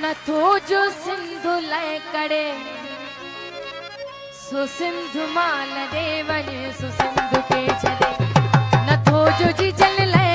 नथो जो सिंधु लय करे सो सिंधु माल दे वञे सो सिंधु के छॾे नथो जो जी जल लय